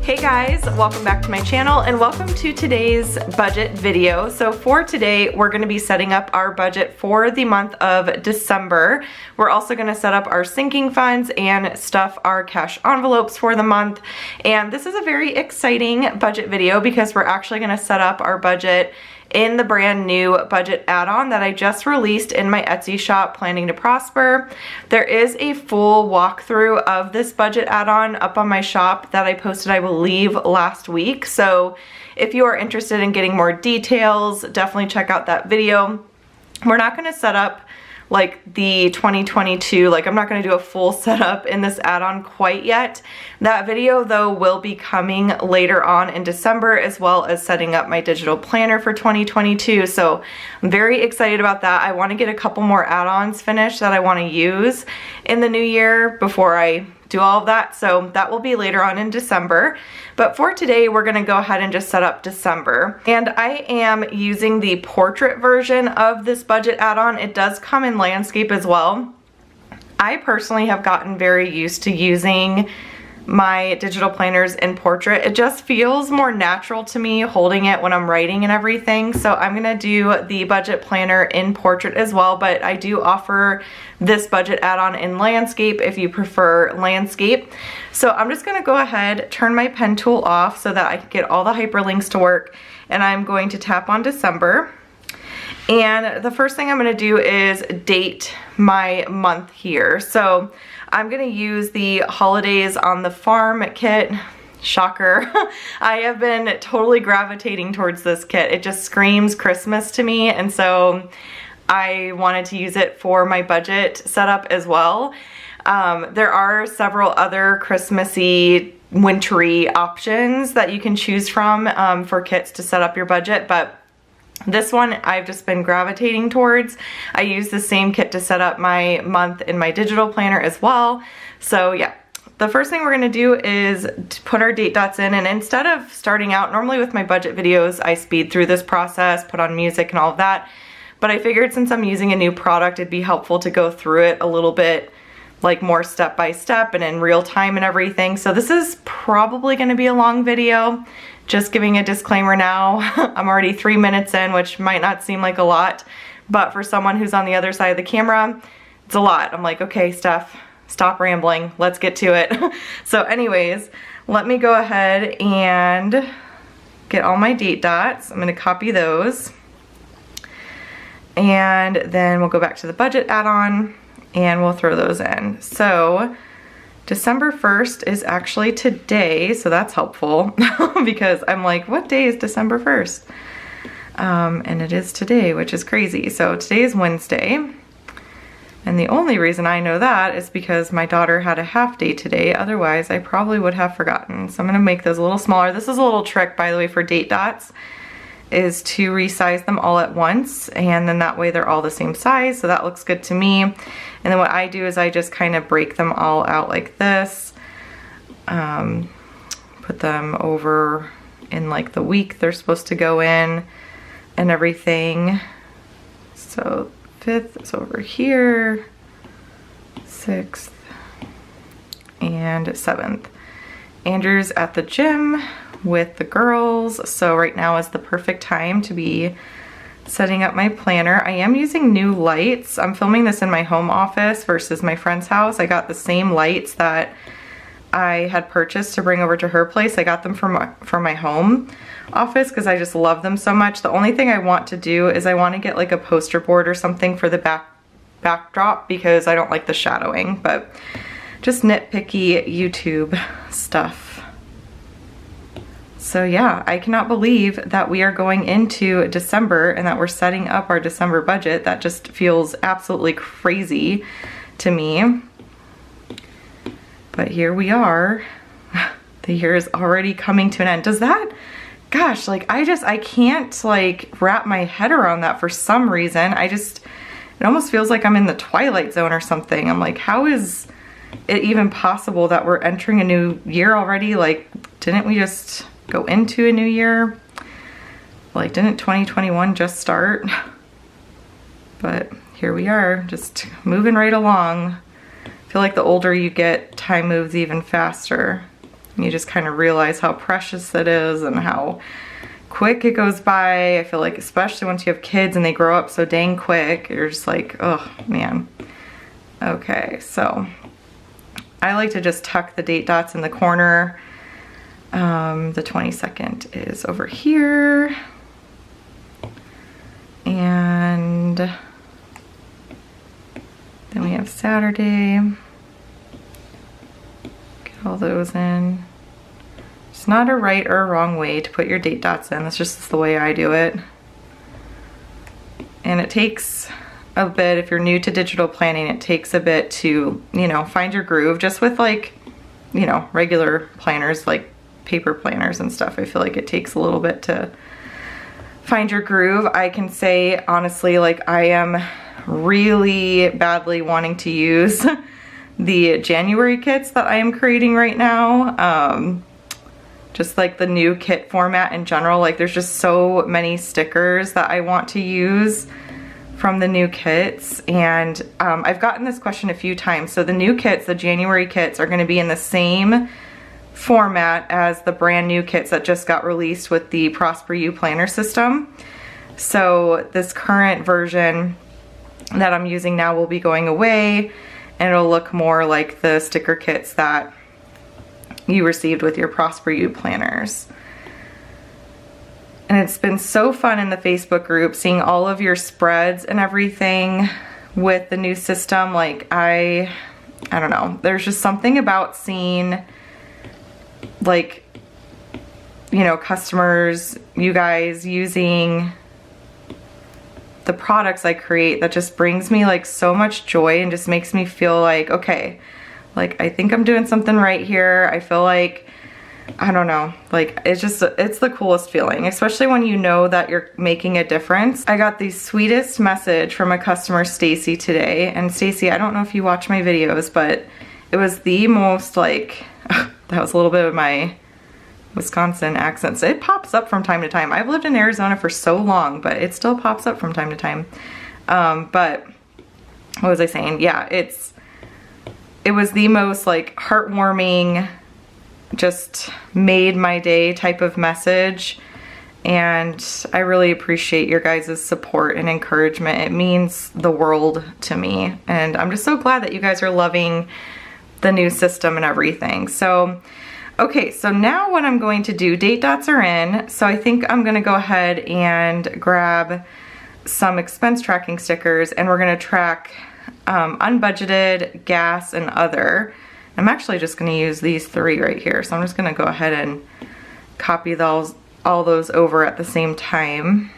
Hey guys, welcome back to my channel and welcome to today's budget video. So for today, we're going to be setting up our budget for the month of December. We're also going to set up our sinking funds and stuff our cash envelopes for the month. And this is a very exciting budget video because we're actually going to set up our budget in the brand new budget add-on that I just released in my Etsy shop, Planning to Prosper. There is a full walkthrough of this budget add-on up on my shop that I posted, I believe, last week. So if you are interested in getting more details, definitely check out that video. We're not going to set up like the 2022, like I'm not going to do a full setup in this add-on quite yet. That video though will be coming later on in December, as well as setting up my digital planner for 2022. So I'm very excited about that. I want to get a couple more add-ons finished that I want to use in the new year before I do all of that. So that will be later on in December. But for today, we're gonna go ahead and just set up December. And I am using the portrait version of this budget add-on. It does come in landscape as well. I personally have gotten very used to using my digital planners in portrait. It just feels more natural to me holding it when I'm writing and everything. So I'm gonna do the budget planner in portrait as well, but I do offer this budget add-on in landscape if you prefer landscape. So I'm just gonna go ahead, turn my pen tool off so that I can get all the hyperlinks to work, and I'm going to tap on December. And the first thing I'm gonna do is date my month here. So I'm gonna use the Holidays on the Farm kit. Shocker. I have been totally gravitating towards this kit. It just screams Christmas to me, and so I wanted to use it for my budget setup as well. There are several other Christmassy, wintry options that you can choose from for kits to set up your budget, but this one I've just been gravitating towards. I use the same kit to set up my month in my digital planner as well. So yeah, the first thing we're gonna do is to put our date dots in, and instead of starting out, normally with my budget videos, I speed through this process, put on music and all of that. But I figured since I'm using a new product, it'd be helpful to go through it a little bit like more step by step and in real time and everything. So this is probably gonna be a long video. Just giving a disclaimer now. I'm already 3 minutes in, which might not seem like a lot, but for someone who's on the other side of the camera, it's a lot. I'm like, okay, Steph, stop rambling. Let's get to it. So anyways, let me go ahead and get all my date dots. I'm gonna copy those. And then we'll go back to the budget add-on and we'll throw those in. So December 1st is actually today, so that's helpful because I'm like, what day is December 1st? And it is today, which is crazy. So today is Wednesday. And the only reason I know that is because my daughter had a half day today. Otherwise, I probably would have forgotten. So I'm gonna make those a little smaller. This is a little trick, by the way, for date dots, is to resize them all at once, and then that way they're all the same size, so that looks good to me. And then what I do is I just kind of break them all out like this, put them over in like the week they're supposed to go in and everything. So 5th is over here, 6th, and 7th. Andrew's at the gym with the girls, so right now is the perfect time to be setting up my planner. I am using new lights. I'm filming this in my home office versus my friend's house. I got the same lights that I had purchased to bring over to her place. I got them from my home office because I just love them so much. The only thing I want to do is I want to get like a poster board or something for the backdrop because I don't like the shadowing, but just nitpicky YouTube stuff. So yeah, I cannot believe that we are going into December and that we're setting up our December budget. That just feels absolutely crazy to me. But here we are. The year is already coming to an end. Does that, gosh, like I can't like wrap my head around that for some reason. It almost feels like I'm in the Twilight Zone or something. I'm like, how is it even possible that we're entering a new year already? Like, didn't we just go into a new year? Like, didn't 2021 just start? But here we are, just moving right along. I feel like the older you get, time moves even faster. You just kind of realize how precious it is and how quick it goes by. I feel like especially once you have kids and they grow up so dang quick, you're just like, oh man. Okay, so I like to just tuck the date dots in the corner. The 22nd is over here. And then we have Saturday. Get all those in. It's not a right or a wrong way to put your date dots in. That's just the way I do it. And it takes a bit, if you're new to digital planning, it takes a bit to, you know, find your groove. Just with like, you know, regular planners, like paper planners and stuff, I feel like it takes a little bit to find your groove. I can say honestly, like I am really badly wanting to use the January kits that I am creating right now. Just like the new kit format in general, like there's just so many stickers that I want to use from the new kits. And I've gotten this question a few times. So the new kits, the January kits, are going to be in the same format as the brand new kits that just got released with the Prosper You planner system. So this current version that I'm using now will be going away, and it'll look more like the sticker kits that you received with your Prosper You planners. And it's been so fun in the Facebook group seeing all of your spreads and everything with the new system. Like I don't know, there's just something about seeing like, you know, customers, you guys using the products I create that just brings me like so much joy and just makes me feel like, okay, like I think I'm doing something right here. I feel like, I don't know, like it's just, it's the coolest feeling, especially when you know that you're making a difference. I got the sweetest message from a customer, Stacy, today. And Stacy, I don't know if you watch my videos, but it was the most like, that was a little bit of my Wisconsin accent. So it pops up from time to time. I've lived in Arizona for so long, but it still pops up from time to time. But what was I saying? Yeah, it was the most like heartwarming, just made my day type of message. And I really appreciate your guys' support and encouragement. It means the world to me. And I'm just so glad that you guys are loving the new system and everything. So, okay, so now what I'm going to do, date dots are in. So I think I'm gonna go ahead and grab some expense tracking stickers, and we're gonna track unbudgeted, gas, and other. I'm actually just gonna use these 3 right here. So I'm just gonna go ahead and copy all those over at the same time.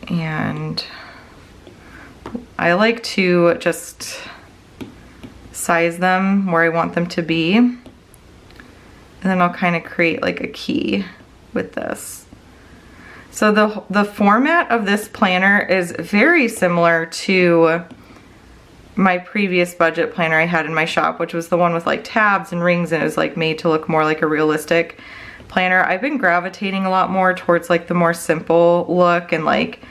And I like to just size them where I want them to be. And then I'll kind of create like a key with this. So the format of this planner is very similar to my previous budget planner I had in my shop, which was the one with like tabs and rings, and it was like made to look more like a realistic planner. I've been gravitating a lot more towards like the more simple look and like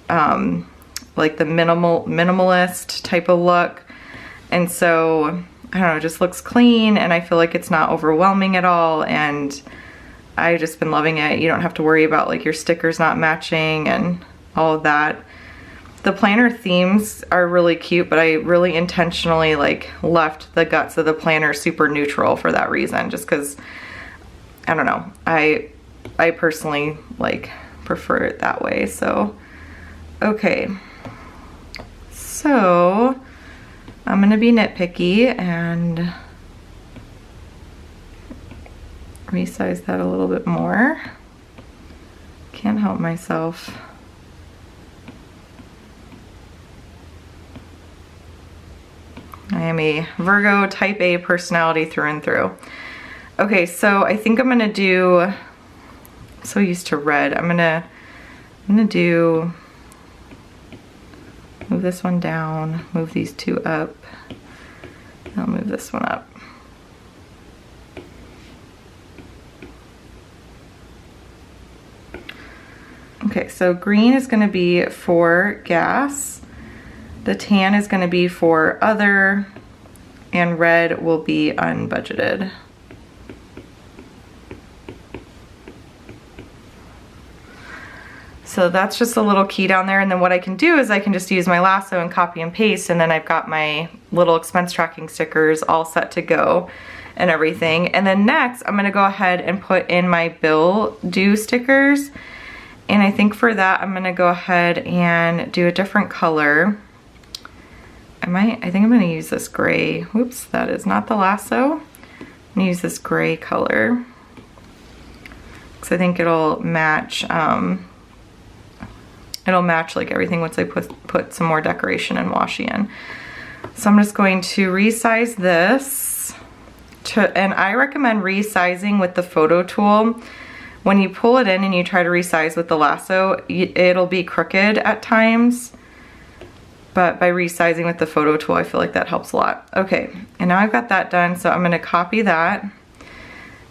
the minimalist type of look. And so, I don't know, it just looks clean, and I feel like it's not overwhelming at all, and I've just been loving it. You don't have to worry about like your stickers not matching and all of that. The planner themes are really cute, but I really intentionally like left the guts of the planner super neutral for that reason, just because, I don't know, I personally like prefer it that way. So, okay, so I'm gonna be nitpicky and resize that a little bit more. Can't help myself. I am a Virgo type A personality through and through. Okay, so I think I'm gonna do, I'm so used to red, I'm gonna do, move this one down, move these 2 up, I'll move this one up. Okay, so green is gonna be for gas, the tan is gonna be for other, and red will be unbudgeted. So that's just a little key down there, and then what I can do is I can just use my lasso and copy and paste, and then I've got my little expense tracking stickers all set to go and everything. And then next I'm gonna go ahead and put in my bill due stickers, and I think for that I'm gonna go ahead and do a different color. I think I'm gonna use this gray. Whoops, that is not the lasso. I'm gonna use this gray color because I think it'll match like everything once I put some more decoration and washi in. So I'm just going to resize this and I recommend resizing with the photo tool. When you pull it in and you try to resize with the lasso, it'll be crooked at times, but by resizing with the photo tool, I feel like that helps a lot. Okay, and now I've got that done, so I'm gonna copy that.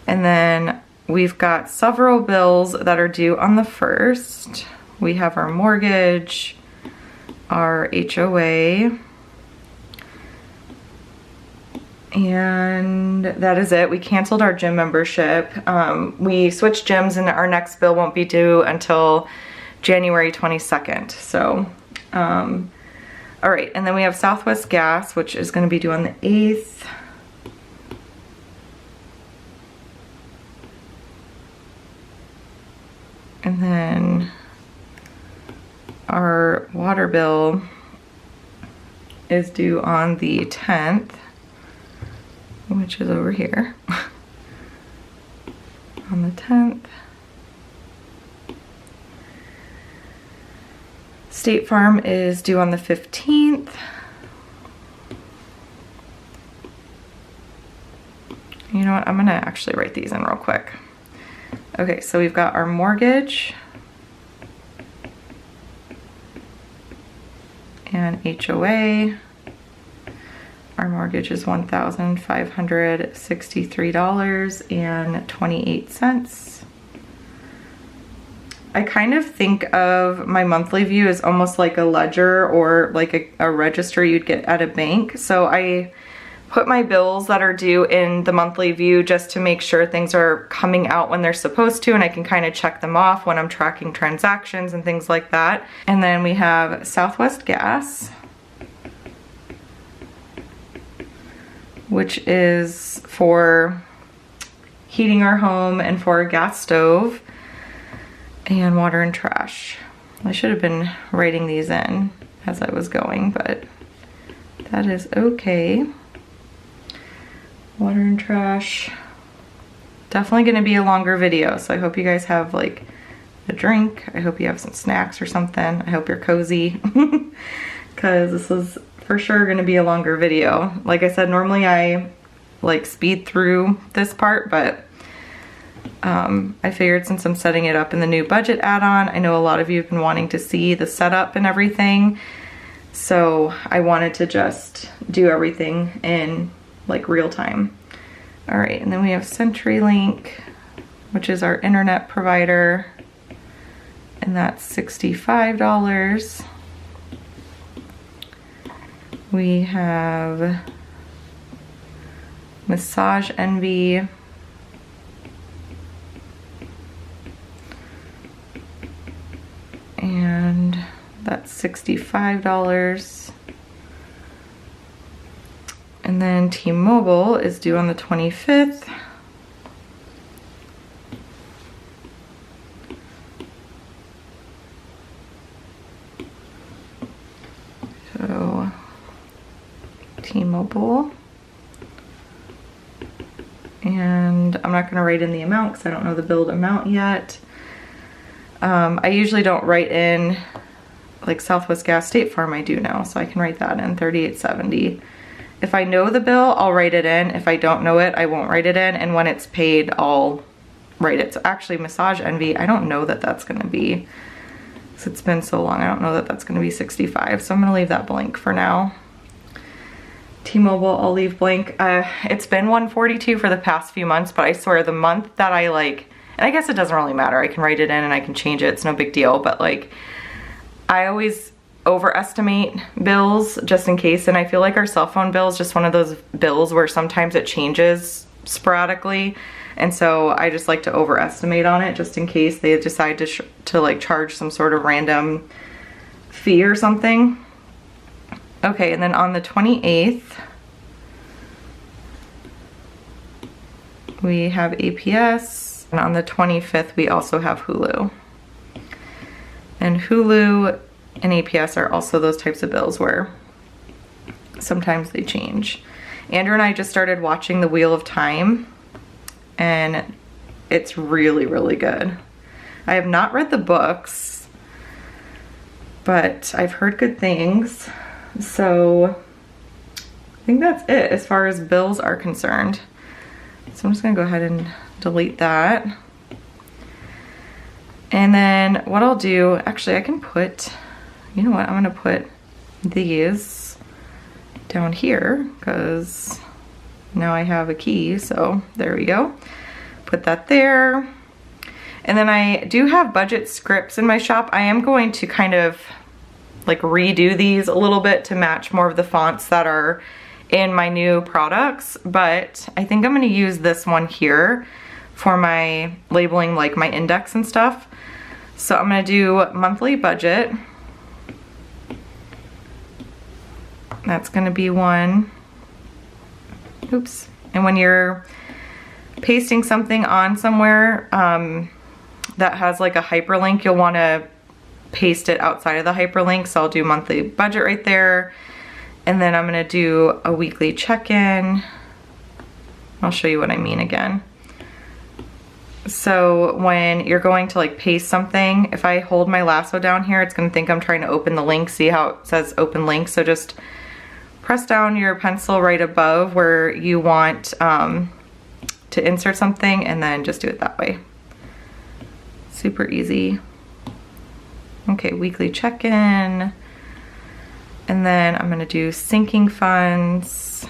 And then we've got several bills that are due on the 1st. We have our mortgage, our HOA, and that is it. We canceled our gym membership. We switched gyms and our next bill won't be due until January 22nd. So, all right, and then we have Southwest Gas, which is gonna be due on the 8th. And then our water bill is due on the 10th, which is over here. On the 10th. State Farm is due on the 15th. You know what, I'm gonna actually write these in real quick. Okay, so we've got our mortgage and HOA. Our mortgage is $1,563.28. I kind of think of my monthly view as almost like a ledger or like a register you'd get at a bank. So I put my bills that are due in the monthly view just to make sure things are coming out when they're supposed to, and I can kind of check them off when I'm tracking transactions and things like that. And then we have Southwest Gas, which is for heating our home and for a gas stove, and water and trash. I should have been writing these in as I was going, but that is okay. Water and trash. Definitely gonna be a longer video, so I hope you guys have like a drink. I hope you have some snacks or something. I hope you're cozy, because this is for sure gonna be a longer video. Like I said, normally I like speed through this part, but I figured since I'm setting it up in the new budget add-on, I know a lot of you have been wanting to see the setup and everything, so I wanted to just do everything in like real time. All right, and then we have CenturyLink, which is our internet provider, and that's $65. We have Massage Envy, and that's $65. And then T-Mobile is due on the 25th. So T-Mobile. And I'm not gonna write in the amount because I don't know the billed amount yet. I usually don't write in like Southwest Gas, State Farm I do now, so I can write that in, $38.70. If I know the bill, I'll write it in. If I don't know it, I won't write it in. And when it's paid, I'll write it. So actually, Massage Envy, I don't know that that's gonna be, because it's been so long, I don't know that that's gonna be 65. So I'm gonna leave that blank for now. T-Mobile, I'll leave blank. It's been 142 for the past few months, but I swear the month that I like, and I guess it doesn't really matter. I can write it in and I can change it. It's no big deal. But like, I always overestimate bills just in case, and I feel like our cell phone bill is just one of those bills where sometimes it changes sporadically, and so I just like to overestimate on it just in case they decide to like charge some sort of random fee or something. Okay, and then on the 28th we have APS, and on the 25th we also have Hulu. And Hulu and APS are also those types of bills where sometimes they change. Andrew and I just started watching The Wheel of Time, and it's really, really good. I have not read the books, but I've heard good things. So I think that's it as far as bills are concerned. So I'm just gonna go ahead and delete that. And then what I'll do, actually I can put, you know what, I'm gonna put these down here because now I have a key, so there we go. Put that there. And then I do have budget scripts in my shop. I am going to kind of like redo these a little bit to match more of the fonts that are in my new products, but I think I'm gonna use this one here for my labeling, like my index and stuff. So I'm gonna do monthly budget. That's gonna be one. Oops. And when you're pasting something on somewhere that has like a hyperlink, you'll wanna paste it outside of the hyperlink. So I'll do monthly budget right there. And then I'm gonna do a weekly check-in. I'll show you what I mean again. So when you're going to like paste something, if I hold my lasso down here, it's gonna think I'm trying to open the link. See how it says open link? So just press down your pencil right above where you want to insert something, and then just do it that way. Super easy. Okay, weekly check-in. And then I'm gonna do sinking funds.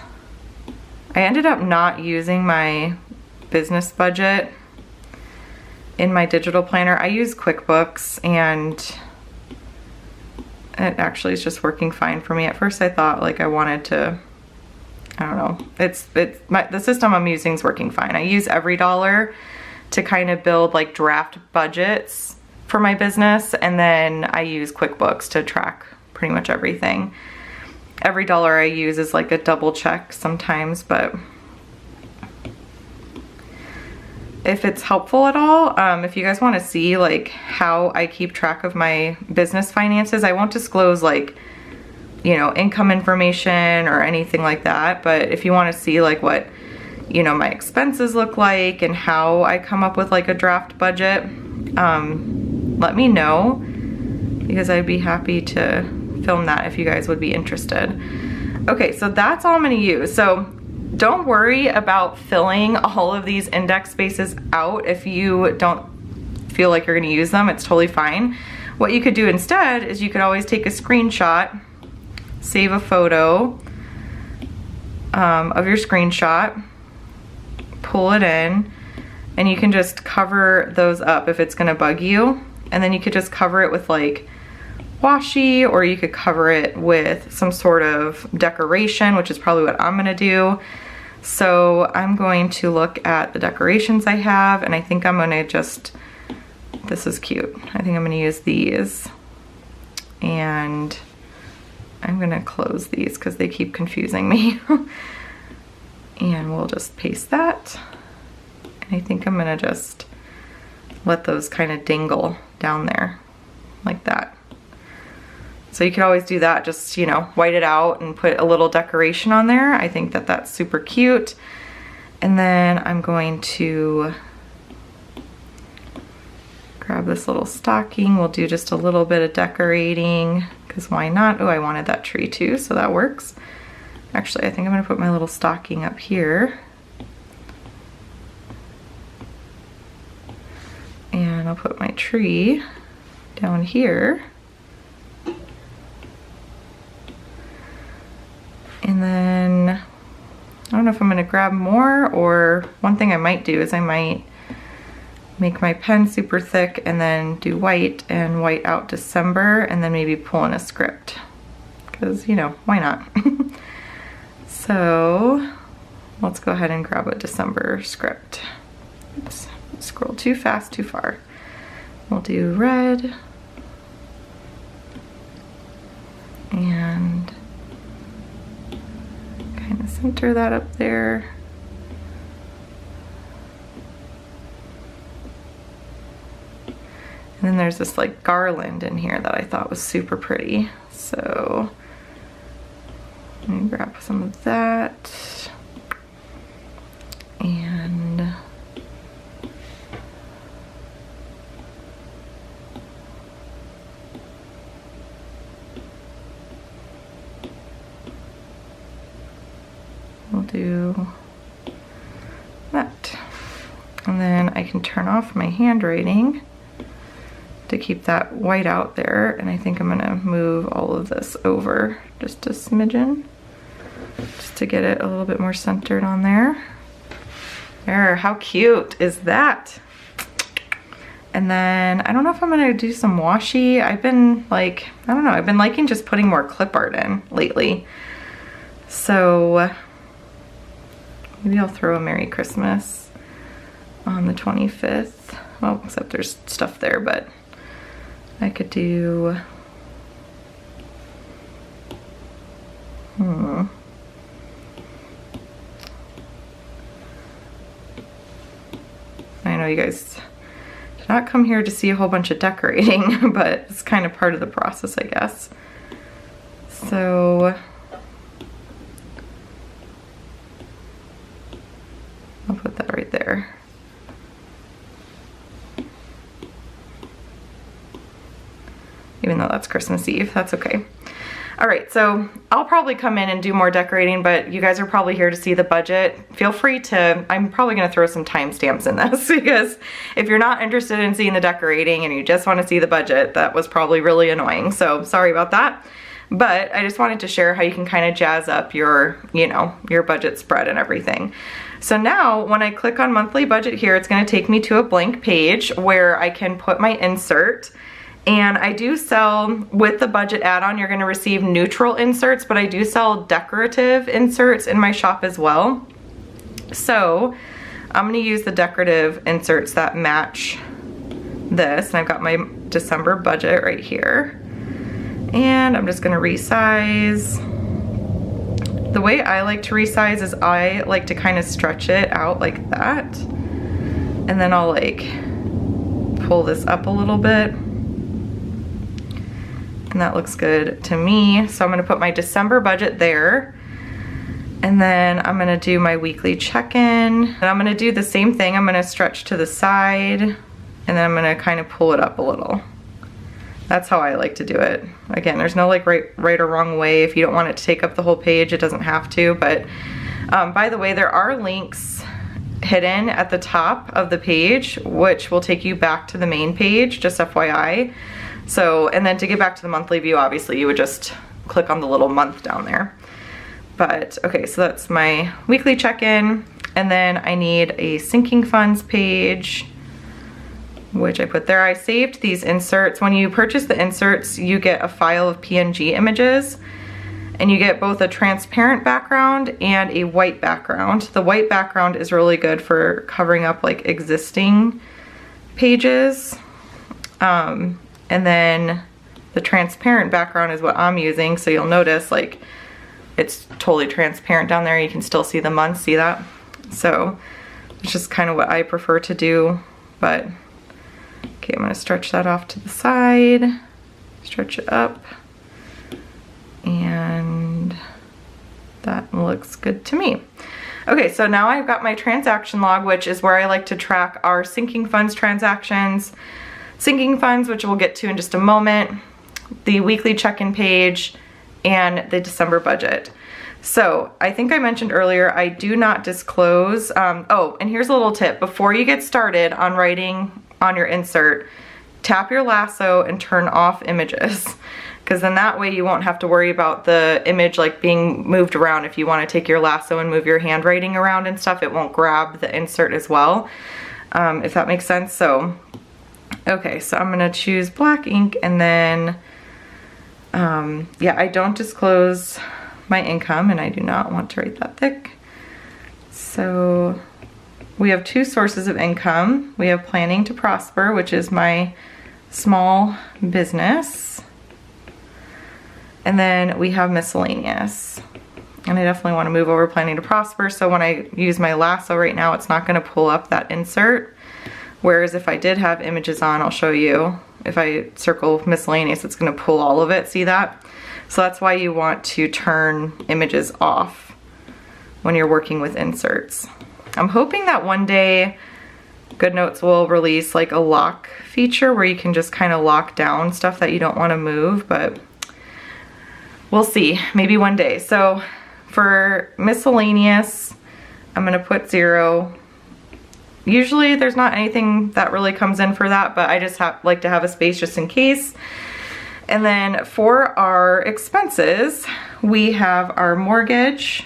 I ended up not using my business budget in my digital planner. I use QuickBooks, and it actually is just working fine for me. At first I thought like I wanted to, I don't know, the system I'm using is working fine. I use EveryDollar to kind of build like draft budgets for my business, and then I use QuickBooks to track pretty much everything. EveryDollar I use is like a double check sometimes, but if it's helpful at all, if you guys want to see like how I keep track of my business finances, I won't disclose like, you know, income information or anything like that, but if you want to see like what, you know, my expenses look like and how I come up with like a draft budget, let me know, because I'd be happy to film that if you guys would be interested. Okay, so that's all I'm gonna use. So don't worry about filling all of these index spaces out if you don't feel like you're gonna use them. It's totally fine. What you could do instead is you could always take a screenshot, save a photo of your screenshot, pull it in, and you can just cover those up if it's gonna bug you. And then you could just cover it with like washi, or you could cover it with some sort of decoration, which is probably what I'm gonna do. So I'm going to look at the decorations I have, and I think I'm gonna just, this is cute. I think I'm gonna use these, and I'm gonna close these because they keep confusing me. And we'll just paste that. And I think I'm gonna just let those kind of dangle down there like that. So you could always do that, just, you know, white it out and put a little decoration on there. I think that that's super cute. And then I'm going to grab this little stocking. We'll do just a little bit of decorating, because why not? Oh, I wanted that tree too, so that works. Actually, I think I'm gonna put my little stocking up here. And I'll put my tree down here. And then, I don't know if I'm gonna grab more, or one thing I might do is I might make my pen super thick and then do white and white out December and then maybe pull in a script. Because, you know, why not? So let's go ahead and grab a December script. Oops, scroll too fast, too far. We'll do red. And kind of center that up there. And then there's this like garland in here that I thought was super pretty. So let me grab some of that. And we'll do that. And then I can turn off my handwriting to keep that white out there, and I think I'm gonna move all of this over just a smidgen, just to get it a little bit more centered on there. There, how cute is that? And then, I don't know if I'm gonna do some washi. I've been like, I don't know, I've been liking just putting more clip art in lately. So, maybe I'll throw a Merry Christmas on the 25th. Well, except there's stuff there, but I could do, I know you guys did not come here to see a whole bunch of decorating, but it's kind of part of the process, I guess. So I'll put that right there. Even though that's Christmas Eve, that's okay. All right, so I'll probably come in and do more decorating, but you guys are probably here to see the budget. Feel free to, I'm probably gonna throw some timestamps in this because if you're not interested in seeing the decorating and you just wanna see the budget, that was probably really annoying. So sorry about that. But I just wanted to share how you can kind of jazz up your, you know, your budget spread and everything. So now when I click on monthly budget here, it's gonna take me to a blank page where I can put my insert. And I do sell, with the budget add-on, you're gonna receive neutral inserts, but I do sell decorative inserts in my shop as well. So I'm gonna use the decorative inserts that match this. And I've got my December budget right here. And I'm just gonna resize. The way I like to resize is I like to kind of stretch it out like that. And then I'll like pull this up a little bit. And that looks good to me. So I'm gonna put my December budget there. And then I'm gonna do my weekly check-in. And I'm gonna do the same thing. I'm gonna stretch to the side and then I'm gonna kind of pull it up a little. That's how I like to do it. Again, there's no like right or wrong way. If you don't want it to take up the whole page, it doesn't have to. But by the way, there are links hidden at the top of the page, which will take you back to the main page, just FYI. So, and then to get back to the monthly view, obviously you would just click on the little month down there. But okay, so that's my weekly check-in. And then I need a sinking funds page, which I put there. I saved these inserts. When you purchase the inserts, you get a file of PNG images and you get both a transparent background and a white background. The white background is really good for covering up like existing pages. And then the transparent background is what I'm using. So you'll notice like it's totally transparent down there. You can still see the months, see that? So it's just kind of what I prefer to do. But okay, I'm gonna stretch that off to the side, stretch it up, and that looks good to me. Okay, so now I've got my transaction log, which is where I like to track our sinking funds transactions, sinking funds, which we'll get to in just a moment, the weekly check-in page, and the December budget. So I think I mentioned earlier, I do not disclose, oh, and here's a little tip. Before you get started on writing on your insert, tap your lasso and turn off images, because then that way you won't have to worry about the image like being moved around. If you want to take your lasso and move your handwriting around and stuff, it won't grab the insert as well. if that makes sense. So, okay, so I'm gonna choose black ink, and then, yeah, I don't disclose my income, and I do not want to write that thick. So we have 2 sources of income. We have Planning to Prosper, which is my small business. And then we have miscellaneous. And I definitely want to move over Planning to Prosper, so when I use my lasso right now, it's not going to pull up that insert. Whereas if I did have images on, I'll show you, if I circle miscellaneous, it's going to pull all of it. See that? So that's why you want to turn images off when you're working with inserts. I'm hoping that one day GoodNotes will release like a lock feature where you can just kind of lock down stuff that you don't want to move, but we'll see, maybe one day. So for miscellaneous, I'm gonna put 0. Usually there's not anything that really comes in for that, but I just like to have a space just in case. And then for our expenses, we have our mortgage.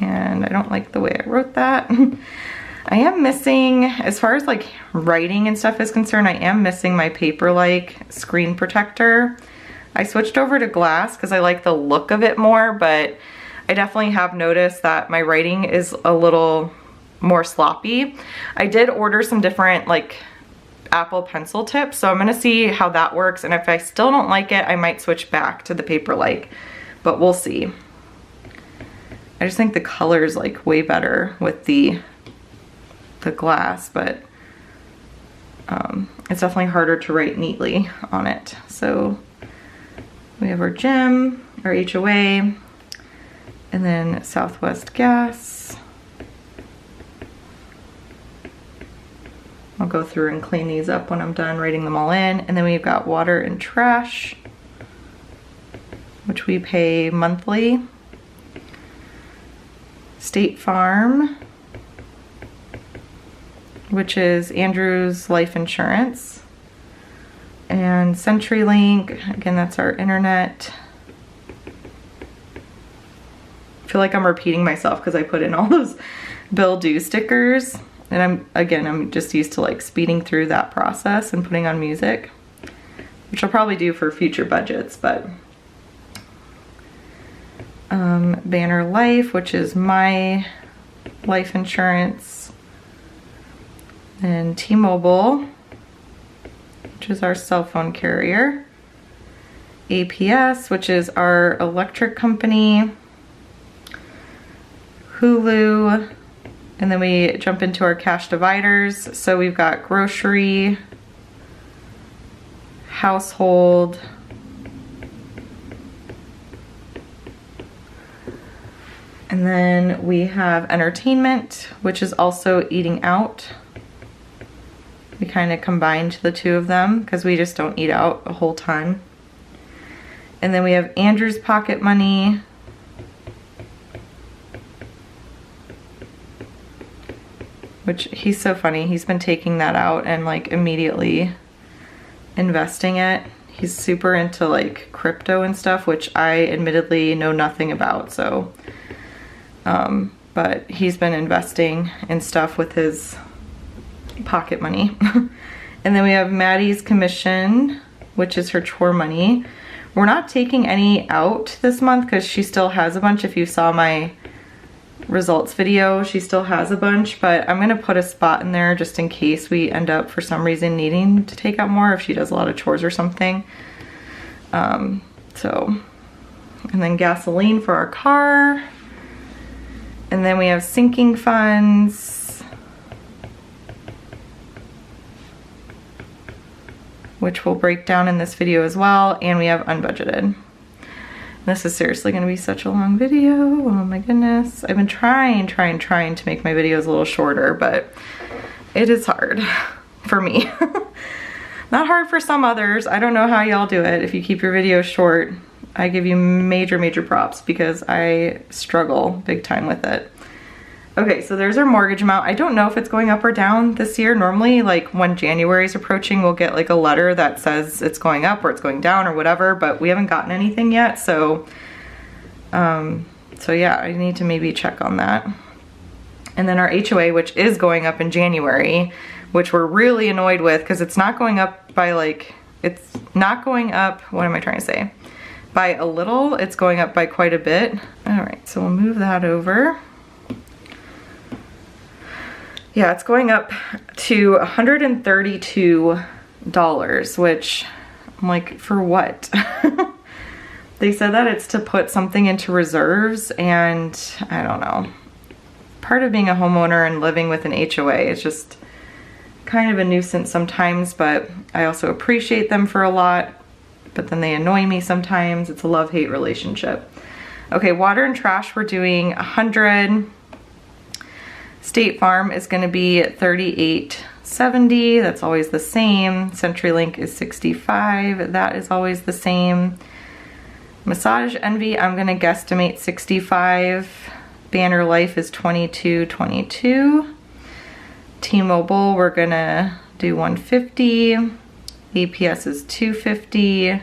And I don't like the way I wrote that. I am missing, as far as like writing and stuff is concerned, I am missing my paper-like screen protector. I switched over to glass because I like the look of it more, but I definitely have noticed that my writing is a little more sloppy. I did order some different like Apple pencil tips, so I'm gonna see how that works, and if I still don't like it, I might switch back to the paper-like, but we'll see. I just think the color is like way better with the glass, but it's definitely harder to write neatly on it. So we have our gym, our HOA, and then Southwest Gas. I'll go through and clean these up when I'm done writing them all in. And then we've got water and trash, which we pay monthly. State Farm, which is Andrew's life insurance, and CenturyLink, again, that's our internet. I feel like I'm repeating myself because I put in all those bill due stickers, and I'm just used to like speeding through that process and putting on music, which I'll probably do for future budgets, but Banner Life, which is my life insurance, and T-Mobile, which is our cell phone carrier, APS, which is our electric company, Hulu, and then we jump into our cash dividers. So we've got grocery, household, and then we have entertainment, which is also eating out. We kind of combined the two of them because we just don't eat out a whole ton. And then we have Andrew's pocket money, which he's so funny. He's been taking that out and like immediately investing it. He's super into like crypto and stuff, which I admittedly know nothing about. So, but he's been investing in stuff with his pocket money. And then we have Maddie's commission, which is her chore money. We're not taking any out this month because she still has a bunch. If you saw my results video, she still has a bunch, but I'm gonna put a spot in there just in case we end up for some reason needing to take out more if she does a lot of chores or something. And then gasoline for our car. And then we have sinking funds, which we'll break down in this video as well. And we have unbudgeted. This is seriously gonna be such a long video. Oh my goodness. I've been trying to make my videos a little shorter, but it is hard for me. Not hard for some others. I don't know how y'all do it. If you keep your videos short, I give you major props because I struggle big time with it. Okay, so there's our mortgage amount. I don't know if it's going up or down this year. Normally, like when January is approaching, we'll get like a letter that says it's going up or it's going down or whatever, but we haven't gotten anything yet. So yeah, I need to maybe check on that. And then our HOA, which is going up in January, which we're really annoyed with because it's not going up by like, it's not going up, what am I trying to say? By a little, it's going up by quite a bit. All right, so we'll move that over. Yeah, it's going up to $132, which I'm like, for what? They said that it's to put something into reserves, and I don't know. Part of being a homeowner and living with an HOA is just kind of a nuisance sometimes, but I also appreciate them for a lot, but then they annoy me sometimes. It's a love-hate relationship. Okay, water and trash, we're doing 100. State Farm is gonna be $38.70. That's always the same. CenturyLink is $65. That is always the same. Massage Envy, I'm gonna guesstimate $65. Banner Life is $22.22. T-Mobile, we're gonna do $150. APS is $250.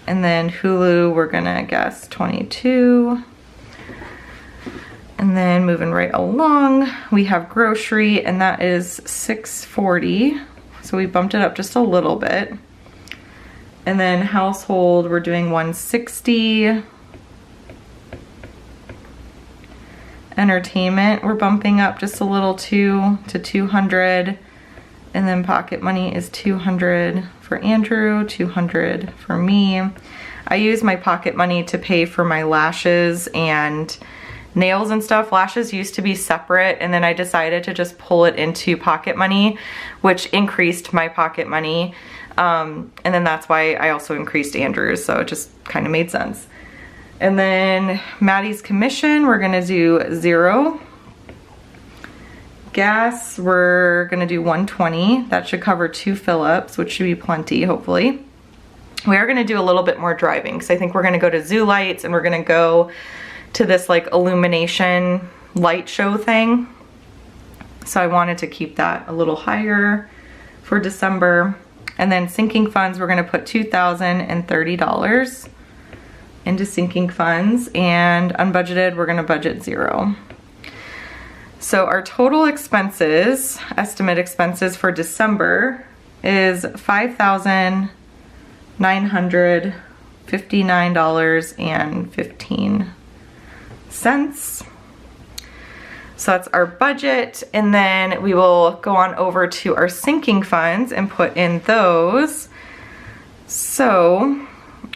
And then Hulu, we're gonna guess $22. And then moving right along, we have grocery, and that is $640. So we bumped it up just a little bit. And then household, we're doing $160. Entertainment, we're bumping up just a little too, to $200. And then pocket money is $200 for Andrew, $200 for me. I use my pocket money to pay for my lashes and nails and stuff. Lashes used to be separate, and then I decided to just pull it into pocket money, which increased my pocket money. And then that's why I also increased Andrew's, so it just kind of made sense. And then Maddie's commission, we're gonna do $0. Gas, we're gonna do $120. That should cover 2 fill-ups, which should be plenty, hopefully. We are gonna do a little bit more driving, because I think we're gonna go to Zoo Lights, and we're gonna go to this like illumination light show thing. So I wanted to keep that a little higher for December. And then sinking funds, we're gonna put $2,030 into sinking funds, and unbudgeted, we're gonna budget $0. So our total expenses, estimate expenses for December is $5,959.15. So that's our budget, and then we will go on over to our sinking funds and put in those. So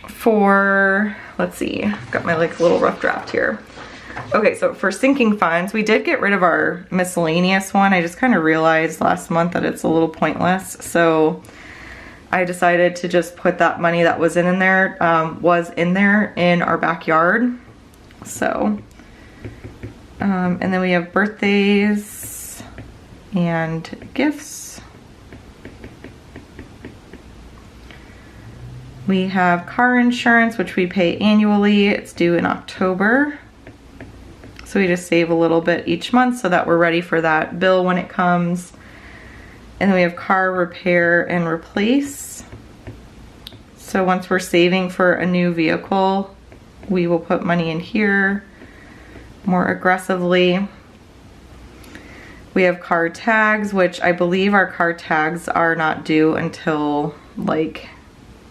for, let's see, got my like little rough draft here. Okay, so for sinking funds, we did get rid of our miscellaneous one. I just kind of realized last month that it's a little pointless, so I decided to just put that money that was in there in our backyard. So, and then we have birthdays and gifts. We have car insurance, which we pay annually. It's due in October. So we just save a little bit each month so that we're ready for that bill when it comes. And then we have car repair and replace. So once we're saving for a new vehicle, we will put money in here more aggressively. We have car tags, which I believe our car tags are not due until like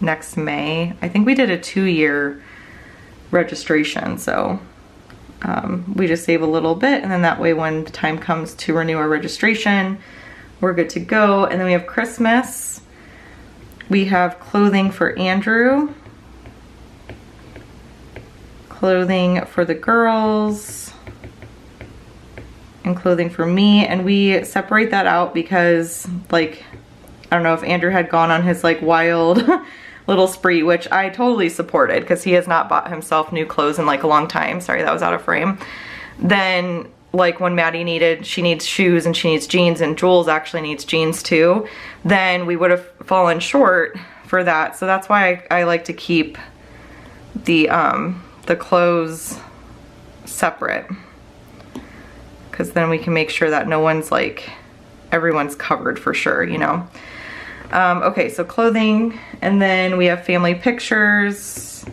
next May. I think we did a 2-year registration, so we just save a little bit, and then that way when the time comes to renew our registration, we're good to go. And then we have Christmas. We have clothing for Andrew, clothing for the girls, and clothing for me. And we separate that out because, like, I don't know if Andrew had gone on his like wild little spree, which I totally supported because he has not bought himself new clothes in like a long time. Sorry, that was out of frame. Then like when Maddie she needs shoes and she needs jeans, and Jules actually needs jeans too, then we would have fallen short for that. So that's why I like to keep the clothes separate, because then we can make sure that no one's like, everyone's covered for sure, you know. Okay, so clothing, and then we have family pictures,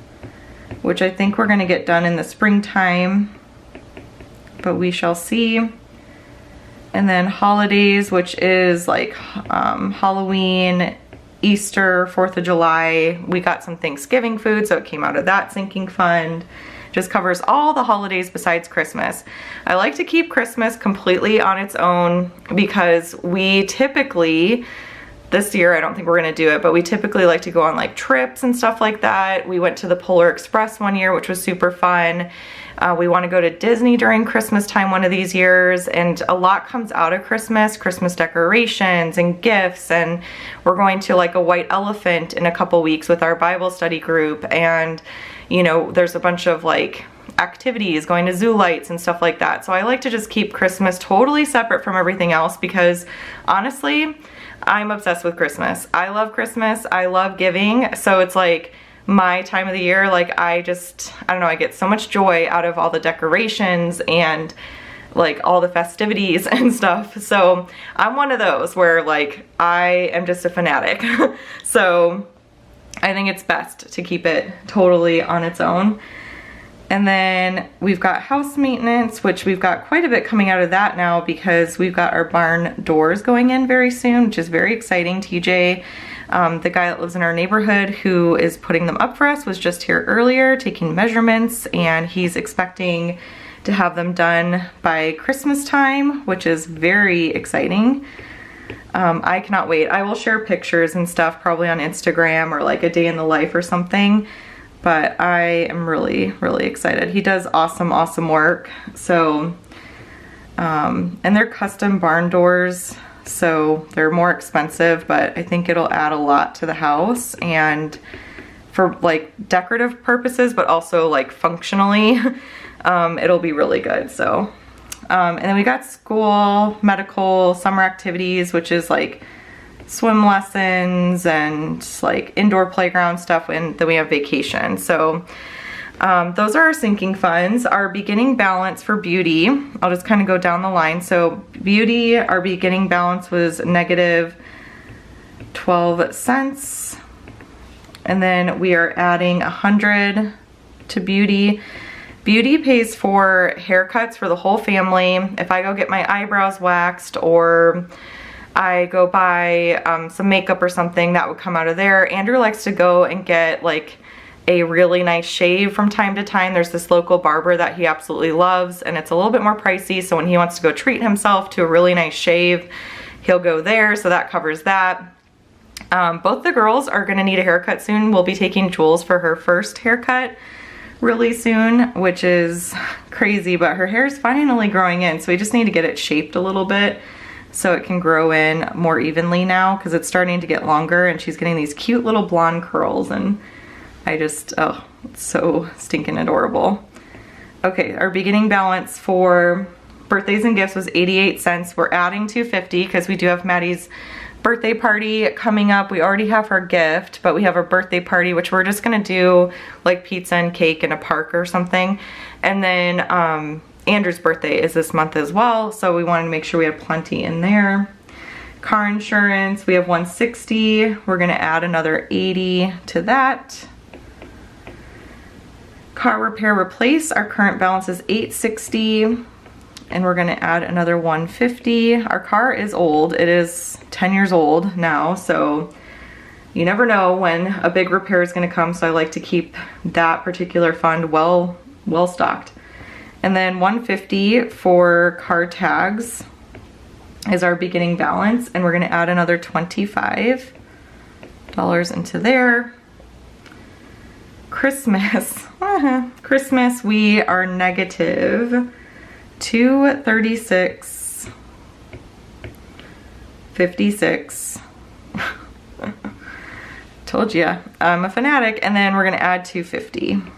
which I think we're gonna get done in the springtime. but we shall see. And then holidays, which is like Halloween, Easter, 4th of July. We got some Thanksgiving food, so it came out of that sinking fund. Just covers all the holidays besides Christmas. I like to keep Christmas completely on its own because we typically, this year I don't think we're gonna do it, but we typically like to go on like trips and stuff like that. We went to the Polar Express one year, which was super fun. We want to go to Disney during Christmas time one of these years, and a lot comes out of Christmas decorations and gifts, and we're going to like a white elephant in a couple weeks with our Bible study group, and you know, there's a bunch of like activities, going to zoo lights and stuff like that. So I like to just keep Christmas totally separate from everything else because honestly, I'm obsessed with Christmas. I love Christmas, I love giving, so it's like my time of the year. Like I don't know, I get so much joy out of all the decorations and like all the festivities and stuff. So I'm one of those where like I am just a fanatic. So I think it's best to keep it totally on its own. And then we've got house maintenance, which we've got quite a bit coming out of that now because we've got our barn doors going in very soon, which is very exciting. TJ, the guy that lives in our neighborhood who is putting them up for us, was just here earlier taking measurements, and he's expecting to have them done by Christmas time, which is very exciting. I cannot wait. I will share pictures and stuff probably on Instagram or like a day in the life or something, but I am really, really excited. He does awesome, awesome work. So, and they're custom barn doors, so they're more expensive, but I think it'll add a lot to the house and for like decorative purposes, but also like functionally, it'll be really good. So, and then we got school, medical, summer activities, which is like swim lessons and like indoor playground stuff, and then we have vacation. So those are our sinking funds. Our beginning balance for beauty, I'll just kind of go down the line. So beauty, our beginning balance was negative 12 cents. And then we are adding 100 to beauty. Beauty pays for haircuts for the whole family. If I go get my eyebrows waxed or I go buy some makeup or something, that would come out of there. Andrew likes to go and get like a really nice shave from time to time. There's this local barber that he absolutely loves, and it's a little bit more pricey, so when he wants to go treat himself to a really nice shave, he'll go there, so that covers that. Both the girls are gonna need a haircut soon. We'll be taking Jules for her first haircut really soon, which is crazy, but her hair is finally growing in, so we just need to get it shaped a little bit so it can grow in more evenly now, because it's starting to get longer and she's getting these cute little blonde curls, and I just, oh, it's so stinking adorable. Okay, our beginning balance for birthdays and gifts was 88 cents. We're adding $2.50 because we do have Maddie's birthday party coming up. We already have her gift, but we have a birthday party, which we're just gonna do like pizza and cake in a park or something. And then Andrew's birthday is this month as well, so we wanted to make sure we had plenty in there. Car insurance, we have $160. We're gonna add another $80 to that. Car repair replace, our current balance is $860, and we're gonna add another $150. Our car is old. It is 10 years old now, so you never know when a big repair is gonna come, so I like to keep that particular fund well stocked. And then $150 for car tags is our beginning balance, and we're gonna add another $25 into there. Christmas, Christmas, we are negative $236.56. Told you, I'm a fanatic. And then we're gonna add $250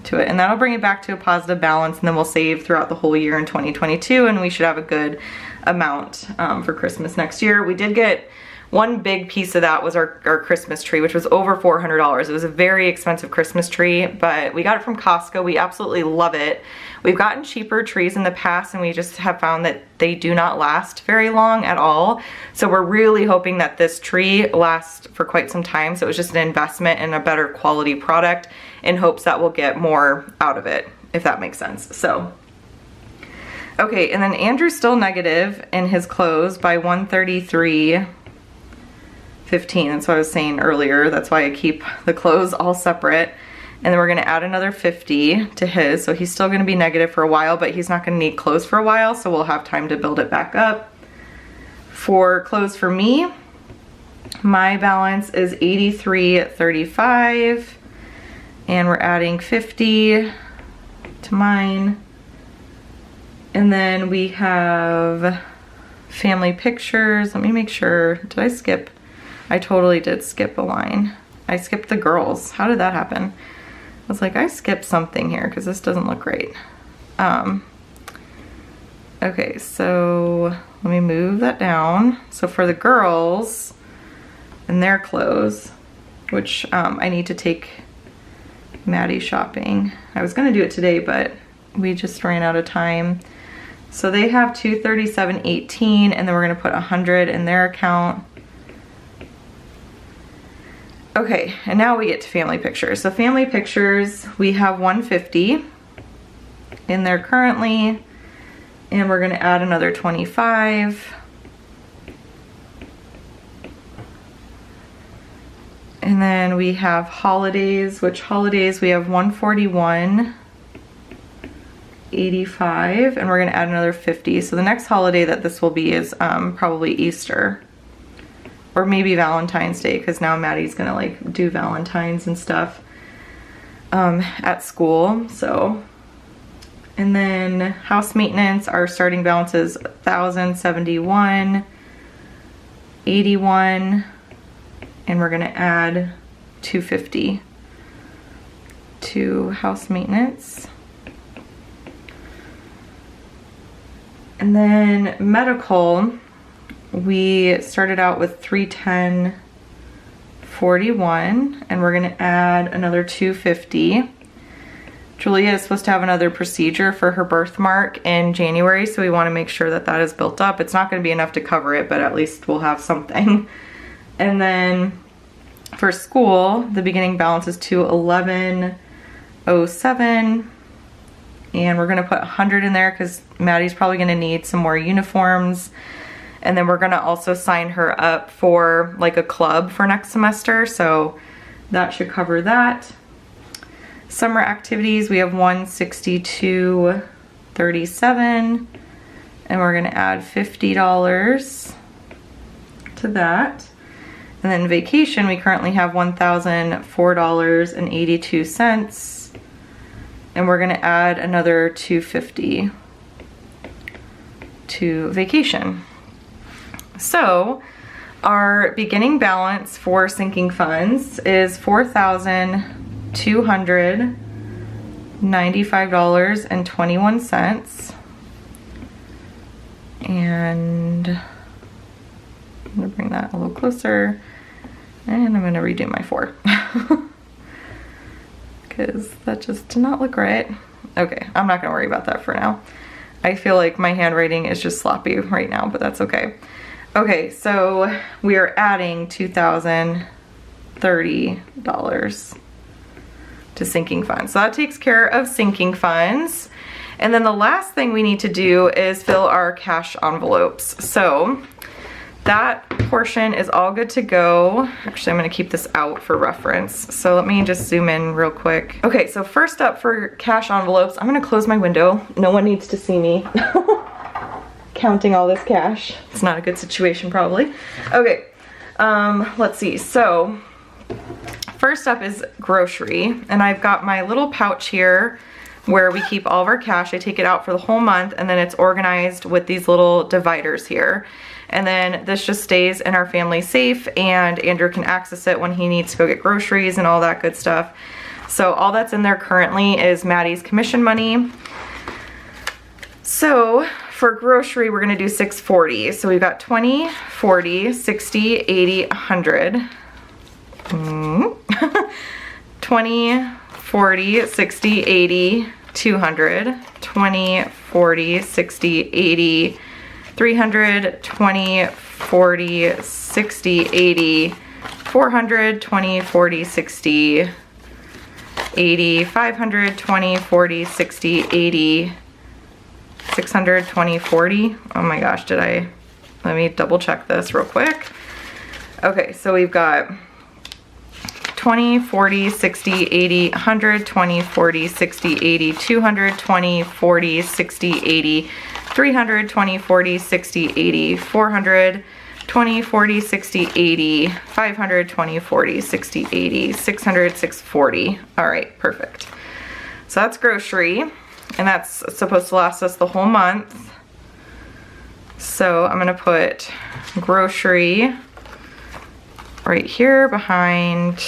to it, and that'll bring it back to a positive balance, and then we'll save throughout the whole year in 2022, and we should have a good amount for Christmas next year. We did get one big piece of that was our Christmas tree, which was over $400. It was a very expensive Christmas tree, but we got it from Costco. We absolutely love it. We've gotten cheaper trees in the past, and we just have found that they do not last very long at all. So we're really hoping that this tree lasts for quite some time. So it was just an investment in a better quality product in hopes that we'll get more out of it, if that makes sense. So Okay, and then Andrew's still negative in his clothes by $133.15. That's what I was saying earlier. That's why I keep the clothes all separate. And then we're gonna add another 50 to his. So he's still gonna be negative for a while, but he's not gonna need clothes for a while, so we'll have time to build it back up. For clothes for me, my balance is $83.35, and we're adding 50 to mine. And then we have family pictures. Let me make sure, did I skip? I totally did skip a line. I skipped the girls. How did that happen? I was like, I skipped something here because this doesn't look right. Okay, so let me move that down. So for the girls and their clothes, which I need to take Maddie shopping. I was gonna do it today, but we just ran out of time. So they have $237.18, and then we're gonna put 100 in their account. Okay, and now we get to family pictures. So family pictures, we have 150 in there currently, and we're gonna add another 25. And then we have holidays, which holidays we have 141.85, and we're gonna add another 50. So the next holiday that this will be is probably Easter. Or maybe Valentine's Day, because now Maddie's gonna like do Valentine's and stuff at school. So, and then house maintenance, our starting balance is $1,071.81, and we're gonna add $250 to house maintenance. And then medical, we started out with $310.41, and we're gonna add another $250. Julia is supposed to have another procedure for her birthmark in January, so we wanna make sure that that is built up. It's not gonna be enough to cover it, but at least we'll have something. And then for school, the beginning balance is $211.07, and we're gonna put 100 in there because Maddie's probably gonna need some more uniforms. And then we're gonna also sign her up for like a club for next semester, so that should cover that. Summer activities, we have $162.37, and we're gonna add $50 to that. And then vacation, we currently have $1,004.82, and we're gonna add another $250 to vacation. So our beginning balance for sinking funds is $4,295.21. And I'm gonna bring that a little closer, and I'm gonna redo my 4 because that just did not look right. Okay, I'm not gonna worry about that for now. I feel like my handwriting is just sloppy right now, but that's okay. Okay, so we are adding $2,030 to sinking funds. So that takes care of sinking funds. And then the last thing we need to do is fill our cash envelopes. So that portion is all good to go. Actually, I'm gonna keep this out for reference. So let me just zoom in real quick. Okay, so first up for cash envelopes, I'm gonna close my window. No one needs to see me counting all this cash. It's not a good situation probably. Okay, let's see. So first up is grocery, and I've got my little pouch here where we keep all of our cash. I take it out for the whole month, and then it's organized with these little dividers here. And then this just stays in our family safe, and Andrew can access it when he needs to go get groceries and all that good stuff. So all that's in there currently is Maddie's commission money. So for grocery, we're gonna do 640. So we've got 20, 40, 60, 80, 100. 20, 40, 60, 80, 200, 20, 40, 60, 80, 300, 20, 40, 60, 80, 400, 20, 40, 60, 80, 500, 20, 40, 60, 80, 600, 20, 40. Oh my gosh, let me double check this real quick. Okay, so we've got 20, 40, 60, 80, 100, 20, 40, 60, 80, 200, 20, 40, 60, 80, 300, 20, 40, 60, 80, 400, 20, 40, 60, 80, 500, 20, 40, 60, 80, 600, 640. All right, perfect. So that's grocery, and that's supposed to last us the whole month. So I'm gonna put grocery right here behind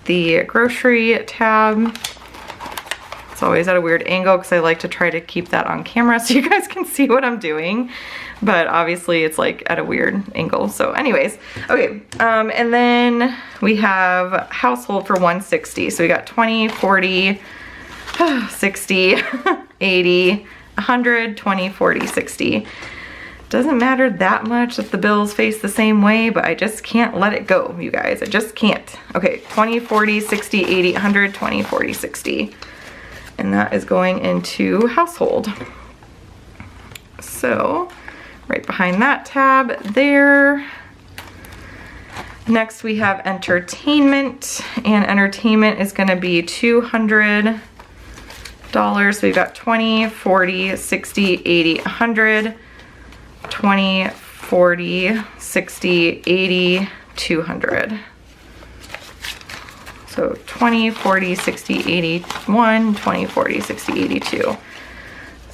the grocery tab. It's always at a weird angle because I like to try to keep that on camera so you guys can see what I'm doing. But obviously it's like at a weird angle. So anyways, okay. And then we have household for 160. So we got 20, 40, 60, 80, 100, 20, 40, 60. Doesn't matter that much if the bills face the same way, but I just can't let it go, you guys. I just can't. Okay, 20, 40, 60, 80, 100, 20, 40, 60. And that is going into household. So, right behind that tab there. Next we have entertainment, and entertainment is gonna be $200. So we've got 20, 40, 60, 80, 100, 20, 40, 60, 80, 200. So 20, 40, 60, 81, 20, 40, 60, 82. So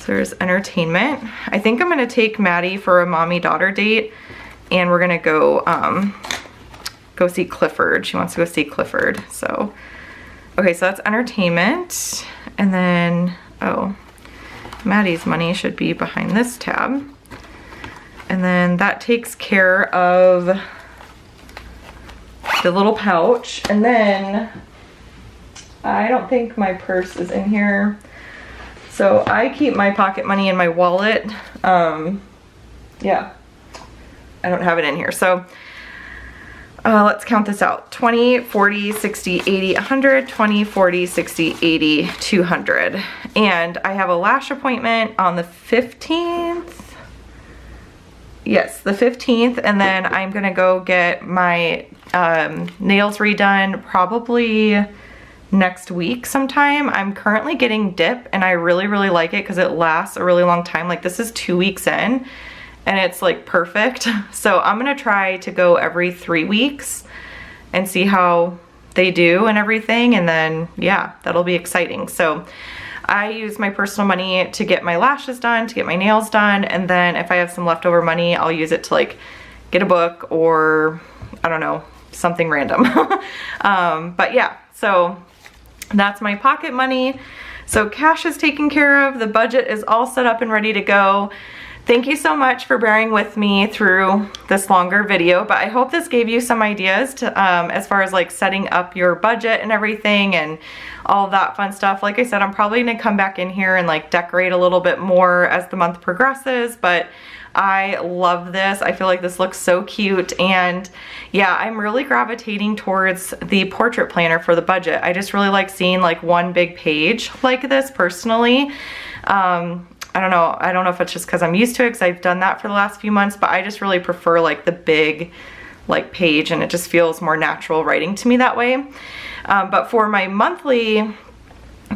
there's entertainment. I think I'm gonna take Maddie for a mommy-daughter date, and we're gonna go see Clifford. She wants to go see Clifford. So, okay, so that's entertainment. And then, oh, Maddie's money should be behind this tab. And then that takes care of the little pouch. And then I don't think my purse is in here. So I keep my pocket money in my wallet. Yeah, I don't have it in here. So let's count this out. 20, 40, 60, 80, 100, 20, 40, 60, 80, 200. And I have a lash appointment on the 15th. Yes, the 15th, and then I'm gonna go get my nails redone probably next week sometime. I'm currently getting dip, and I really, really like it because it lasts a really long time. Like, this is 2 weeks in, and it's like perfect. So I'm gonna try to go every 3 weeks and see how they do and everything, and then yeah, that'll be exciting. So I use my personal money to get my lashes done, to get my nails done, and then if I have some leftover money, I'll use it to like get a book or I don't know, something random. But yeah, so that's my pocket money. So cash is taken care of. The budget is all set up and ready to go. Thank you so much for bearing with me through this longer video, but I hope this gave you some ideas to, as far as like setting up your budget and everything and all of that fun stuff. Like I said, I'm probably gonna come back in here and like decorate a little bit more as the month progresses, but I love this. I feel like this looks so cute, and yeah, I'm really gravitating towards the portrait planner for the budget. I just really like seeing like one big page like this personally. I don't know if it's just because I'm used to it because I've done that for the last few months, but I just really prefer like the big like page, and it just feels more natural writing to me that way. But for my monthly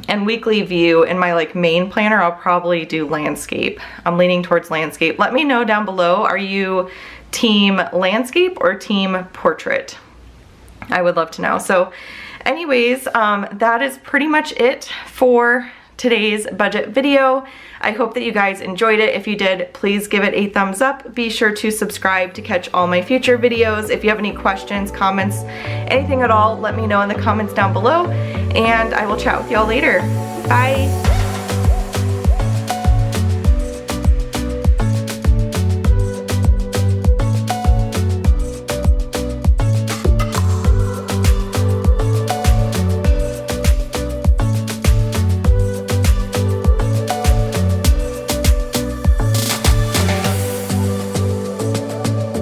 and weekly view in my like main planner, I'll probably do landscape. I'm leaning towards landscape. Let me know down below, are you team landscape or team portrait? I would love to know. So anyways, that is pretty much it for today's budget video. I hope that you guys enjoyed it. If you did, please give it a thumbs up. Be sure to subscribe to catch all my future videos. If you have any questions, comments, anything at all, let me know in the comments down below, and I will chat with y'all later. Bye.